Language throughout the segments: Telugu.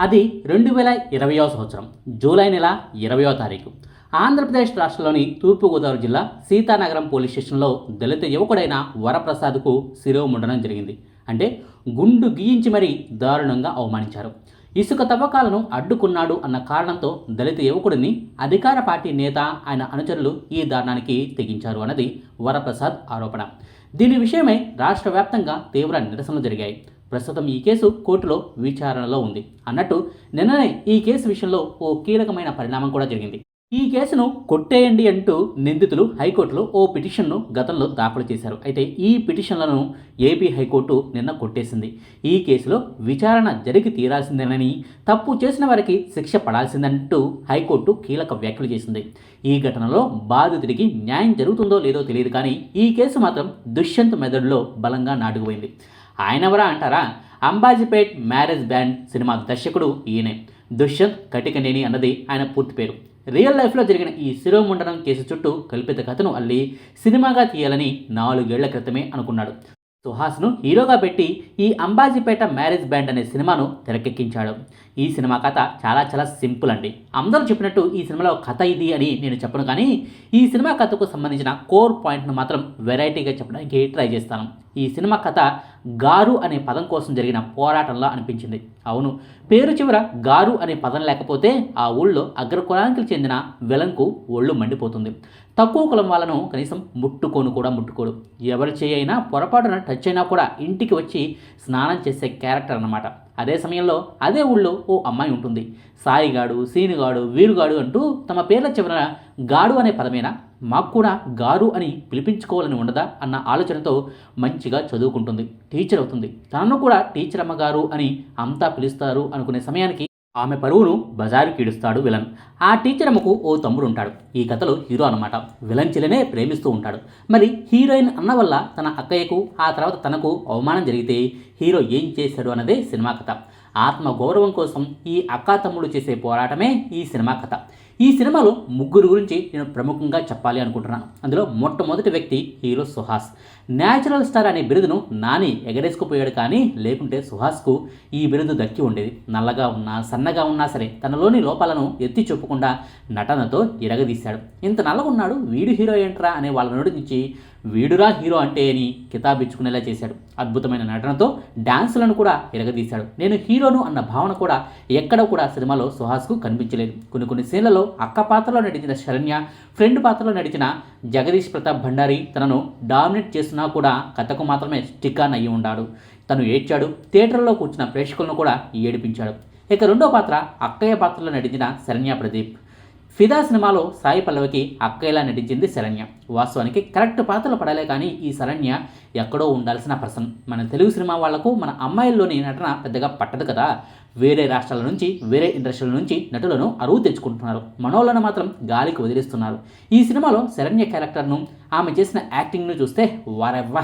అది 2020వ సంవత్సరం జూలై నెల 20వ తారీఖు ఆంధ్రప్రదేశ్ రాష్ట్రంలోని తూర్పుగోదావరి జిల్లా సీతానగరం పోలీస్ స్టేషన్లో దళిత యువకుడైన వరప్రసాద్కు శిరోముండనం జరిగింది. అంటే గుండు గీయించి మరీ దారుణంగా అవమానించారు. ఇసుక తవ్వకాలను అడ్డుకున్నాడు అన్న కారణంతో దళిత యువకుడిని అధికార పార్టీ నేత ఆయన అనుచరులు ఈ దారుణానికి తెగించారు అన్నది వరప్రసాద్ ఆరోపణ. దీని విషయమై రాష్ట్ర వ్యాప్తంగా తీవ్ర నిరసనలు జరిగాయి. ప్రస్తుతం ఈ కేసు కోర్టులో విచారణలో ఉంది. అన్నట్టు నిన్ననే ఈ కేసు విషయంలో ఓ కీలకమైన పరిణామం కూడా జరిగింది. ఈ కేసును కొట్టేయండి అంటూ నిందితులు హైకోర్టులో ఓ పిటిషన్ను గతంలో దాఖలు చేశారు. అయితే ఈ పిటిషన్లను ఏపీ హైకోర్టు నిన్న కొట్టేసింది. ఈ కేసులో విచారణ జరిగి తీరాల్సిందేనని, తప్పు చేసిన వారికి శిక్ష పడాల్సిందంటూ హైకోర్టు కీలక వ్యాఖ్యలు చేసింది. ఈ ఘటనలో బాధితుడికి న్యాయం జరుగుతుందో లేదో తెలియదు, కానీ ఈ కేసు మాత్రం దుష్యంత్ మెదడులో బలంగా నాటుకుపోయింది. ఆయనెవరా అంటారా? అంబాజీపేట్ మ్యారేజ్ బ్యాండ్ సినిమా దర్శకుడు ఈయనే. దుష్యంత్ కటికనేని అన్నది ఆయన పూర్తి పేరు. రియల్ లైఫ్లో జరిగిన ఈ శిరోముండనం కేసు చుట్టూ కల్పిత కథను అల్లి సినిమాగా తీయాలని 4 ఏళ్ల క్రితమే అనుకున్నాడు. సుహాస్ను హీరోగా పెట్టి ఈ అంబాజీపేట మ్యారేజ్ బ్యాండ్ అనే సినిమాను తెరకెక్కించాడు. ఈ సినిమా కథ చాలా సింపుల్ అండి. అందరూ చెప్పినట్టు ఈ సినిమాలో కథ ఇది అని నేను చెప్పను, కానీ ఈ సినిమా కథకు సంబంధించిన కోర్ పాయింట్ను మాత్రం వెరైటీగా చెప్పడానికి ట్రై చేస్తాను. ఈ సినిమా కథ గారు అనే పదం కోసం జరిగిన పోరాటంలా అనిపించింది. అవును, పేరు చివర గారు అనే పదం లేకపోతే ఆ ఊళ్ళో అగ్రకులానికి చెందిన విలన్కు ఒళ్ళు మండిపోతుంది. తక్కువ కులం వాళ్ళను కనీసం ముట్టుకోడు. ఎవరి చేయైనా పొరపాటున టచ్ అయినా కూడా ఇంటికి వచ్చి స్నానం చేసే క్యారెక్టర్ అన్నమాట. అదే సమయంలో అదే ఊళ్ళో ఓ అమ్మాయి ఉంటుంది. సాయిగాడు, సీనుగాడు, వీరుగాడు అంటూ తమ పేర్ల చివర గాడు అనే పదమేనా, మాకు కూడా గారు అని పిలిపించుకోవాలని ఉండదా అన్న ఆలోచనతో మంచిగా చదువుకుంటుంది, టీచర్ అవుతుంది. తనను కూడా టీచర్ అమ్మగారు అని అంతా పిలుస్తారు అనుకునే సమయానికి ఆమె పరువును బజారుకి ఈడుస్తాడు విలన్. ఆ టీచర్ అమ్మకు ఓ తమ్ముడు ఉంటాడు. ఈ కథలో హీరో అనమాట. విలన్ చెల్లెనే ప్రేమిస్తూ ఉంటాడు. మరి హీరోయిన్ అన్న వల్ల తన అక్కయ్యకు, ఆ తర్వాత తనకు అవమానం జరిగితే హీరో ఏం చేశాడు అన్నదే సినిమా కథ. ఆత్మ గౌరవం కోసం ఈ అక్కా తమ్ముడు చేసే పోరాటమే ఈ సినిమా కథ. ఈ సినిమాలో ముగ్గురు గురించి నేను ప్రముఖంగా చెప్పాలి అనుకుంటున్నాను. అందులో మొట్టమొదటి వ్యక్తి హీరో సుహాస్. న్యాచురల్ స్టార్ అనే బిరుదును నాని ఎగరేసుకుపోయాడు, కానీ లేకుంటే సుహాస్కు ఈ బిరుదు దక్కి ఉండేది. నల్లగా ఉన్నా, సన్నగా ఉన్నా సరే తనలోని లోపాలను ఎత్తి చూపకుండా నటనతో ఇరగదీశాడు. ఇంత నల్లగున్నాడు, వీడు హీరో ఏంట్రా అనే వాళ్ళ నోటి నుంచి వీడురా హీరో అంటే అని కితాబిచ్చుకునేలా చేశాడు. అద్భుతమైన నటనతో డాన్సులను కూడా ఇరగదీశాడు. నేను హీరోను అన్న భావన కూడా ఎక్కడ కూడా సినిమాలో సుహాస్కు కనిపించలేదు. కొన్ని సీన్లలో అక్క పాత్రలో నటించిన శరణ్య, ఫ్రెండ్ పాత్రలో నటించిన జగదీష్ ప్రతాప్ భండారి తనను డామినేట్ చేస్తున్నా కూడా కథకు మాత్రమే స్టిక్ ఆన్ అయ్యి ఉన్నాడు. తను ఏడ్చాడు. థియేటర్లో కూర్చున్న ప్రేక్షకులను కూడా ఏడిపించాడు. ఇక రెండో పాత్ర అక్కయ్య పాత్రలో నటించిన శరణ్య ప్రదీప్. ఫిదా సినిమాలో సాయి పల్లవికి అక్కయ్యలా నటించింది శరణ్య. వాస్తవానికి కరెక్ట్ పాత్రలు పడాలే, కానీ ఈ శరణ్య ఎక్కడో ఉండాల్సిన పర్సన్. మన తెలుగు సినిమా వాళ్లకు మన అమ్మాయిల్లోని నటన పెద్దగా పట్టదు కదా. వేరే రాష్ట్రాల నుంచి, వేరే ఇండస్ట్రీల నుంచి నటులను అరువు తెచ్చుకుంటున్నారు. మనోళ్ళను మాత్రం గాలికి వదిలేస్తున్నారు. ఈ సినిమాలో శరణ్య క్యారెక్టర్ను, ఆమె చేసిన యాక్టింగ్ను చూస్తే వారెవ్వా,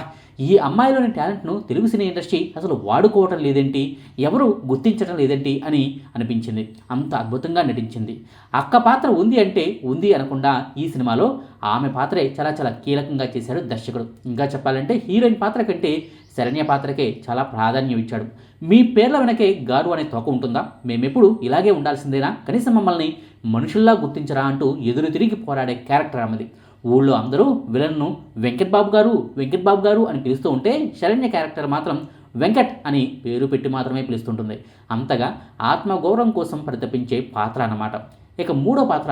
ఈ అమ్మాయిలోని టాలెంట్ను తెలుగు సినీ ఇండస్ట్రీ అసలు వాడుకోవటం లేదేంటి, ఎవరు గుర్తించడం లేదేంటి అని అనిపించింది. అంత అద్భుతంగా నటించింది. అక్క పాత్ర ఉంది అంటే ఉంది అనకుండా ఈ సినిమాలో ఆమె పాత్రే చాలా కీలకంగా చేశాడు దర్శకుడు. ఇంకా చెప్పాలంటే హీరోయిన్ పాత్ర కంటే శరణ్య పాత్రకే చాలా ప్రాధాన్యం ఇచ్చాడు. మీ పేర్ల వెనకే గారు అనే తోక ఉంటుందా, మేమెప్పుడు ఇలాగే ఉండాల్సిందేనా, కనీసం మమ్మల్ని మనుషుల్లా గుర్తించరా అంటూ ఎదురు తిరిగి పోరాడే క్యారెక్టర్ ఆమెది. ఊళ్ళో అందరూ విలన్ను వెంకట్ బాబు గారు అని పిలుస్తూ ఉంటే శరణ్య క్యారెక్టర్ మాత్రం వెంకట్ అని పేరు పెట్టి మాత్రమే పిలుస్తుంటుంది. అంతగా ఆత్మగౌరవం కోసం పరితపించే పాత్ర అన్నమాట. ఇక మూడో పాత్ర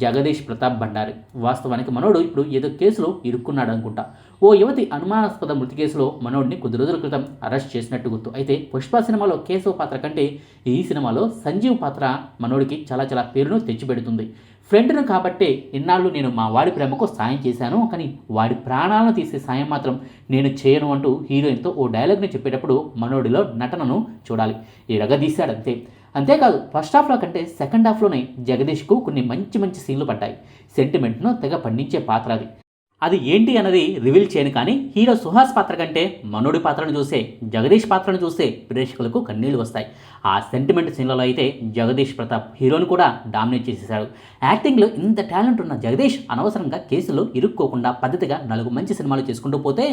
జగదీష్ ప్రతాప్ భండారి. వాస్తవానికి మనోడు ఇప్పుడు ఏదో కేసులో ఇరుక్కున్నాడు అనుకుంటా. ఓ యువతి అనుమానాస్పద మృతి కేసులో మనోడిని కొద్ది రోజుల క్రితం అరెస్ట్ చేసినట్టు గుర్తు. అయితే పుష్ప సినిమాలో కేశవ్ పాత్ర కంటే ఈ సినిమాలో సంజీవ్ పాత్ర మనోడికి చాలా పేరును తెచ్చిపెడుతుంది. ఫ్రెండ్ను కాబట్టే ఇన్నాళ్ళు నేను మా వాడి ప్రేమకు సాయం చేశాను, కానీ వాడి ప్రాణాలను తీసే సాయం మాత్రం నేను చేయను అంటూ హీరోయిన్తో ఓ డైలాగ్ని చెప్పేటప్పుడు మనోడిలో నటనను చూడాలి. ఇరగదీశాడంతే. అంతేకాదు, ఫస్ట్ హాఫ్లో కంటే సెకండ్ హాఫ్లోనే జగదీష్కు కొన్ని మంచి సీన్లు పడ్డాయి. సెంటిమెంట్ను తెగ పండించే పాత్ర అది ఏంటి అన్నది రివీల్ చేయను, కానీ హీరో సుహాస్ పాత్ర కంటే మనోడి పాత్రను చూసే, జగదీష్ పాత్రను చూసే ప్రేక్షకులకు కన్నీళ్లు వస్తాయి. ఆ సెంటిమెంట్ సీన్లలో అయితే జగదీష్ ప్రతాప్ హీరోని కూడా డామినేట్ చేసేశాడు. యాక్టింగ్లో ఇంత టాలెంట్ ఉన్న జగదీష్ అనవసరంగా కేసులో ఇరుక్కోకుండా పద్ధతిగా 4 మంచి సినిమాలు చేసుకుంటూ పోతే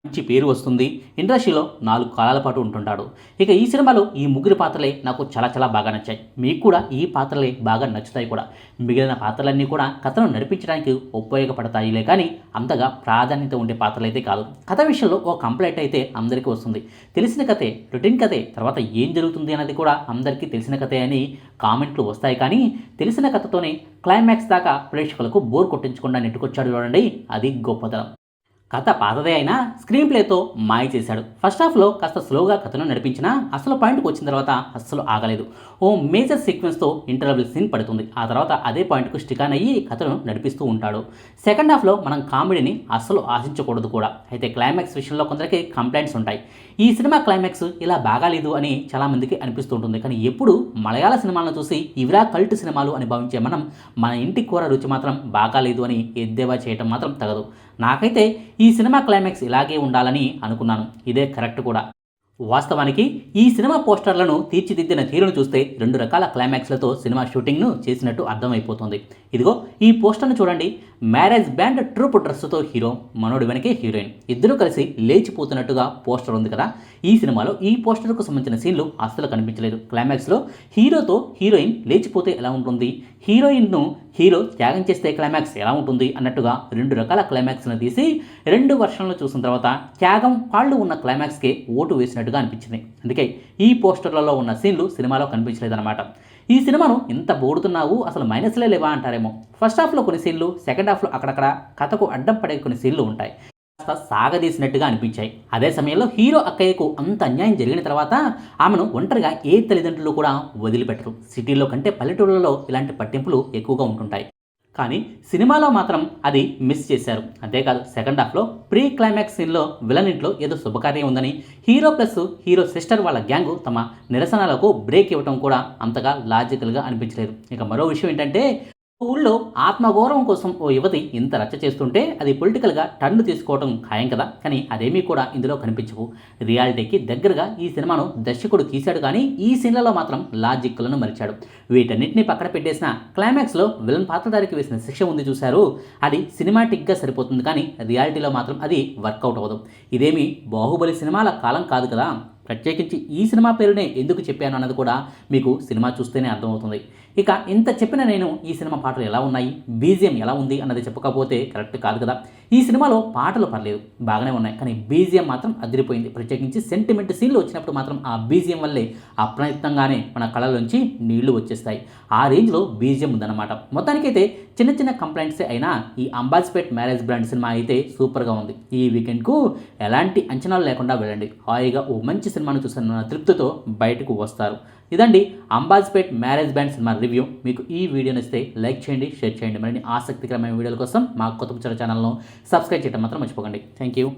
మంచి పేరు వస్తుంది, ఇండస్ట్రీలో 4 కాలాల పాటు ఉంటుంటాడు. ఇక ఈ సినిమాలో ఈ ముగ్గురి పాత్రలే నాకు చాలా చాలా బాగా నచ్చాయి. మీకు కూడా ఈ పాత్రలే బాగా నచ్చుతాయి కూడా. మిగిలిన పాత్రలన్నీ కూడా కథను నడిపించడానికి ఉపయోగపడతాయిలే కానీ అంతగా ప్రాధాన్యత ఉండే పాత్రలైతే కాదు. కథ విషయంలో ఓ కంప్లైంట్ అయితే అందరికీ వస్తుంది. తెలిసిన కథే, రొటీన్ కథే, తర్వాత ఏం జరుగుతుంది అన్నది కూడా అందరికీ తెలిసిన కథే అని కామెంట్లు వస్తాయి. కానీ తెలిసిన కథతోనే క్లైమాక్స్ దాకా ప్రేక్షకులకు బోర్ కొట్టించకుండా నెట్టుకొచ్చాడు చూడండి, అది గొప్పతనం. కథ పాతదే అయినా స్క్రీన్ ప్లేతో మాయ చేశాడు. ఫస్ట్ హాఫ్లో కాస్త స్లోగా కథను నడిపించినా అసలు పాయింట్కి వచ్చిన తర్వాత అస్సలు ఆగలేదు. ఓ మేజర్ సీక్వెన్స్తో ఇంటర్వెల్ సీన్ పడుతుంది. ఆ తర్వాత అదే పాయింట్కు స్టికాన్ అయ్యి కథను నడిపిస్తూ ఉంటాడు. సెకండ్ హాఫ్లో మనం కామెడీని అస్సలు ఆశించకూడదు కూడా. అయితే క్లైమాక్స్ విషయంలో కొందరికి కంప్లైంట్స్ ఉంటాయి. ఈ సినిమా క్లైమాక్స్ ఇలా బాగాలేదు అని చాలామందికి అనిపిస్తూ ఉంటుంది. కానీ ఎప్పుడు మలయాళ సినిమాలను చూసి ఇవిరా కల్ట్ సినిమాలు అని భావించే మనం మన ఇంటి కూర రుచి మాత్రం బాగాలేదు అని ఎద్దేవా చేయటం మాత్రం తగదు. నాకైతే ఈ సినిమా క్లైమాక్స్ ఇలాగే ఉండాలని అనుకున్నాను. ఇదే కరెక్ట్ కూడా. వాస్తవానికి ఈ సినిమా పోస్టర్లను తీర్చిదిద్దిన తీరును చూస్తే 2 రకాల క్లైమాక్స్లతో సినిమా షూటింగ్ను చేసినట్టు అర్థమైపోతుంది. ఇదిగో ఈ పోస్టర్ను చూడండి. మ్యారేజ్ బ్యాండ్ ట్రూప్ డ్రెస్సుతో హీరో, మనోడి వెనకే హీరోయిన్, ఇద్దరూ కలిసి లేచిపోతున్నట్టుగా పోస్టర్ ఉంది కదా. ఈ సినిమాలో ఈ పోస్టర్కు సంబంధించిన సీన్లు అస్సలు కనిపించలేదు. క్లైమాక్స్లో హీరోతో హీరోయిన్ లేచిపోతే ఎలా ఉంటుంది, హీరోయిన్ను హీరో త్యాగం చేస్తే క్లైమాక్స్ ఎలా ఉంటుంది అన్నట్టుగా 2 రకాల క్లైమాక్స్ను తీసి 2 వర్షన్లు చూసిన తర్వాత త్యాగం పాళ్ళు ఉన్న క్లైమాక్స్కే ఓటు వేసినట్టుగా అనిపించింది. అందుకే ఈ పోస్టర్లలో ఉన్న సీన్లు సినిమాలో కనిపించలేదన్నమాట. ఈ సినిమాను ఇంత బోడుతున్నావు, అసలు మైనస్లే లేవా అంటారేమో. ఫస్ట్ హాఫ్లో కొన్ని సీన్లు, సెకండ్ హాఫ్లో అక్కడక్కడ కథకు అడ్డం పడే కొన్ని సీన్లు ఉంటాయి. కాస్త సాగదీసినట్టుగా అనిపించాయి. అదే సమయంలో హీరో అక్కయ్యకు అంత అన్యాయం జరిగిన తర్వాత ఆమెను ఒంటరిగా ఏ తల్లిదండ్రులు కూడా వదిలిపెట్టరు. సిటీలో కంటే పల్లెటూళ్ళలో ఇలాంటి పట్టింపులు ఎక్కువగా ఉంటుంటాయి. కానీ సినిమాలో మాత్రం అది మిస్ చేశారు. అంతేకాదు సెకండ్ హాఫ్లో ప్రీ క్లైమాక్స్ సీన్లో విలన్ ఇంట్లో ఏదో శుభకార్యం ఉందని హీరో ప్లస్ హీరో సిస్టర్ వాళ్ళ గ్యాంగు తమ నిరసనలకు బ్రేక్ ఇవ్వడం కూడా అంతగా లాజికల్గా అనిపించలేదు. ఇక మరో విషయం ఏంటంటే, ఊళ్ళో ఆత్మగౌరవం కోసం ఓ యువతి ఇంత రచ్చ చేస్తుంటే అది పొలిటికల్గా టర్న్ తీసుకోవడం ఖాయం కదా. కానీ అదేమీ కూడా ఇందులో కనిపించవు. రియాలిటీకి దగ్గరగా ఈ సినిమాను దర్శకుడు తీశాడు, కానీ ఈ సీన్లలో మాత్రం లాజిక్లను మరిచాడు. వీటన్నిటిని పక్కన పెట్టేసిన క్లైమాక్స్లో విలన్ పాత్రధారికి వేసిన శిక్ష ఉంది చూశారు, అది సినిమాటిక్గా సరిపోతుంది, కానీ రియాలిటీలో మాత్రం అది వర్కౌట్ అవ్వదు. ఇదేమి బాహుబలి సినిమాల కాలం కాదు కదా. ప్రత్యేకించి ఈ సినిమా పేరునే ఎందుకు చెప్పాను అన్నది కూడా మీకు సినిమా చూస్తేనే అర్థమవుతుంది. ఇక ఇంత చెప్పిన నేను ఈ సినిమా పాటలు ఎలా ఉన్నాయి, బీజిఎం ఎలా ఉంది అన్నది చెప్పకపోతే కరెక్ట్ కాదు కదా. ఈ సినిమాలో పాటలు పర్లేదు, బాగానే ఉన్నాయి, కానీ బీజిఎం మాత్రం అదిరిపోయింది. ప్రత్యేకించి సెంటిమెంట్ సీన్లు వచ్చినప్పుడు మాత్రం ఆ బీజిఎం వల్లే అప్రయత్నంగానే మన కళ్ళలోంచి నీళ్లు వచ్చేస్తాయి. ఆ రేంజ్లో బీజిఎం ఉందన్నమాట. మొత్తానికైతే చిన్న చిన్న కంప్లైంట్సే అయినా ఈ అంబాజ్పేట్ మ్యారేజ్ బ్రాండ్ సినిమా అయితే సూపర్గా ఉంది. ఈ వీకెండ్కు ఎలాంటి అంచనాలు లేకుండా వెళ్ళండి. హాయిగా ఓ మంచి సినిమాను చూసిన తృప్తితో బయటకు వస్తారు. ఇదండి అంబాజ్పేట్ మ్యారేజ్ బ్యాండ్ సినిమా రివ్యూ. మీకు ఈ వీడియో నచ్చితే లైక్ చేయండి, షేర్ చేయండి. మరిన్ని ఆసక్తికరమైన వీడియోల కోసం మా కొత్త ఛానల్ను సబ్స్క్రైబ్ చేయడం మాత్రం మర్చిపోకండి. Thank you.